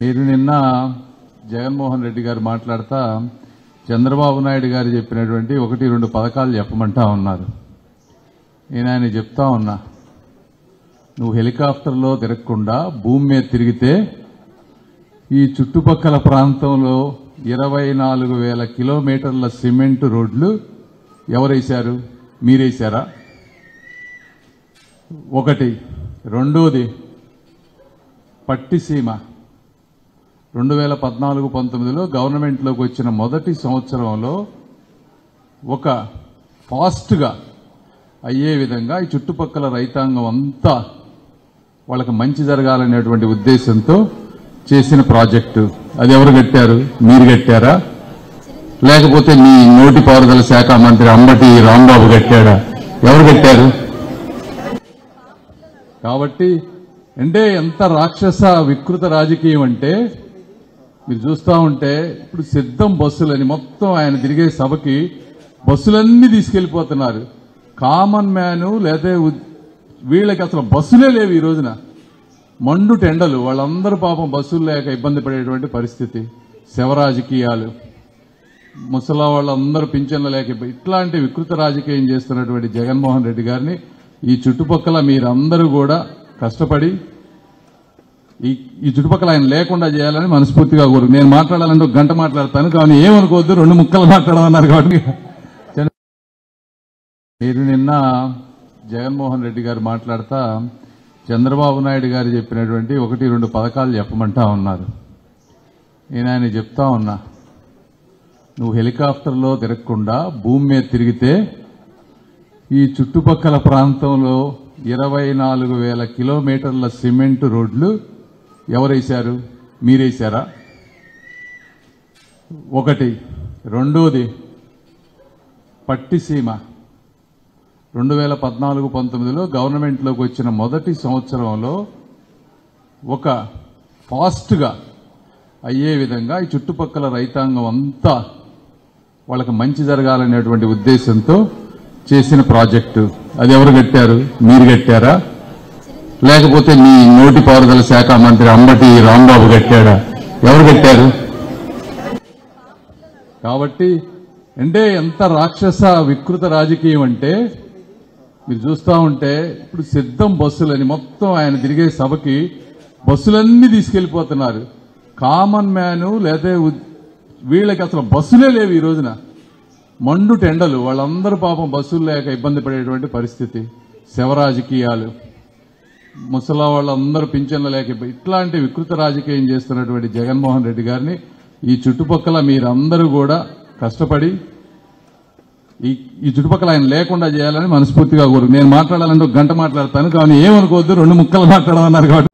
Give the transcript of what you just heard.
మీరు నిన్న జగన్మోహన్ రెడ్డి గారు మాట్లాడుతా చంద్రబాబు నాయుడు గారు చెప్పినటువంటి 1-2 పథకాలు చెప్పమంటా ఉన్నారు. నేను ఆయన చెప్తా ఉన్నా, నువ్వు హెలికాప్టర్లో తిరగకుండా భూమి మీద తిరిగితే ఈ చుట్టుపక్కల ప్రాంతంలో 24,000 కిలోమీటర్ల సిమెంట్ రోడ్లు ఎవరేశారు? మీరేశారా? ఒకటి. రెండోది, పట్టిసీమ 2014-19లో గవర్నమెంట్లోకి వచ్చిన మొదటి సంవత్సరంలో ఒక ఫాస్ట్గా అయ్యే విధంగా ఈ చుట్టుపక్కల రైతాంగం అంతా వాళ్ళకి మంచి జరగాలనేటువంటి ఉద్దేశంతో చేసిన ప్రాజెక్టు. అది ఎవరు కట్టారు? మీరు కట్టారా? లేకపోతే మీ నీటిపారుదల శాఖ మంత్రి అంబటి రాంబాబు కట్టాడా? ఎవరు కట్టారు? కాబట్టి అంటే ఎంత రాక్షస వికృత రాజకీయం అంటే మీరు చూస్తూ ఉంటే ఇప్పుడు సిద్ధం బస్సులని మొత్తం ఆయన తిరిగే సభకి బస్సులన్నీ తీసుకెళ్లిపోతున్నారు. కామన్ మ్యాను లేదా వీళ్ళకి అసలు బస్సులే లేవు. ఈ రోజున మండు టెండలు, వాళ్ళందరూ పాపం బస్సులు లేక ఇబ్బంది పడేటువంటి పరిస్థితి. శవ రాజకీయాలు, ముసలా వాళ్ళందరూ పింఛన్లు లేక ఇట్లాంటి వికృత రాజకీయం చేస్తున్నటువంటి జగన్మోహన్ రెడ్డి గారిని ఈ చుట్టుపక్కల మీరందరూ కూడా కష్టపడి ఈ చుట్టుపక్కల ఆయన లేకుండా చేయాలని మనస్ఫూర్తిగా కోరు. నేను మాట్లాడాలంటే 1 గంట మాట్లాడతాను, కానీ ఏమనుకోవద్దు, 2 ముక్కలు మాట్లాడమన్నారు కాబట్టి. మీరు నిన్న జగన్మోహన్ రెడ్డి గారు మాట్లాడుతా చంద్రబాబు నాయుడు గారు చెప్పినటువంటి 1-2 పథకాలు చెప్పమంటా ఉన్నారు. నేను ఆయన చెప్తా ఉన్నా, నువ్వు హెలికాప్టర్లో తిరగకుండా భూమి మీద తిరిగితే ఈ చుట్టుపక్కల ప్రాంతంలో 24,000 కిలోమీటర్ల సిమెంట్ రోడ్లు ఎవరేశారు? మీరేశారా? ఒకటి. రెండోది, పట్టిసీమ 2014-19లో గవర్నమెంట్లోకి వచ్చిన మొదటి సంవత్సరంలో ఒక ఫాస్ట్గా అయ్యే విధంగా ఈ చుట్టుపక్కల రైతాంగం అంతా వాళ్ళకి మంచి జరగాలనేటువంటి ఉద్దేశంతో చేసిన ప్రాజెక్టు. అది ఎవరు కట్టారు? మీరు కట్టారా? లేకపోతే మీ నీటిపారుదల శాఖ మంత్రి అంబటి రాంబాబు కట్టాడా? ఎవరు కట్టారు? కాబట్టి అంటే ఎంత రాక్షస వికృత రాజకీయం అంటే మీరు చూస్తూ ఉంటే ఇప్పుడు సిద్ధం బస్సులని మొత్తం ఆయన తిరిగే సభకి బస్సులన్నీ తీసుకెళ్లిపోతున్నారు. కామన్ మ్యాను లేదా వీళ్ళకి అసలు బస్సులే లేవు. ఈ రోజున మండు టెండలు, వాళ్ళందరూ పాపం బస్సులు లేక ఇబ్బంది పడేటువంటి పరిస్థితి. శవ రాజకీయాలు, ముసలా వాళ్ళందరూ పింఛన్లు లేక ఇట్లాంటి వికృత రాజకీయం చేస్తున్నటువంటి జగన్మోహన్ రెడ్డి గారిని ఈ చుట్టుపక్కల మీరందరూ కూడా కష్టపడి ఈ చుట్టుపక్కల ఆయన లేకుండా చేయాలని మనస్ఫూర్తిగా కోరు. నేను మాట్లాడాలంటే 1 గంట మాట్లాడతాను, కానీ ఏమనుకోవద్దు, 2 ముక్కలు మాట్లాడమన్నారు కాబట్టి.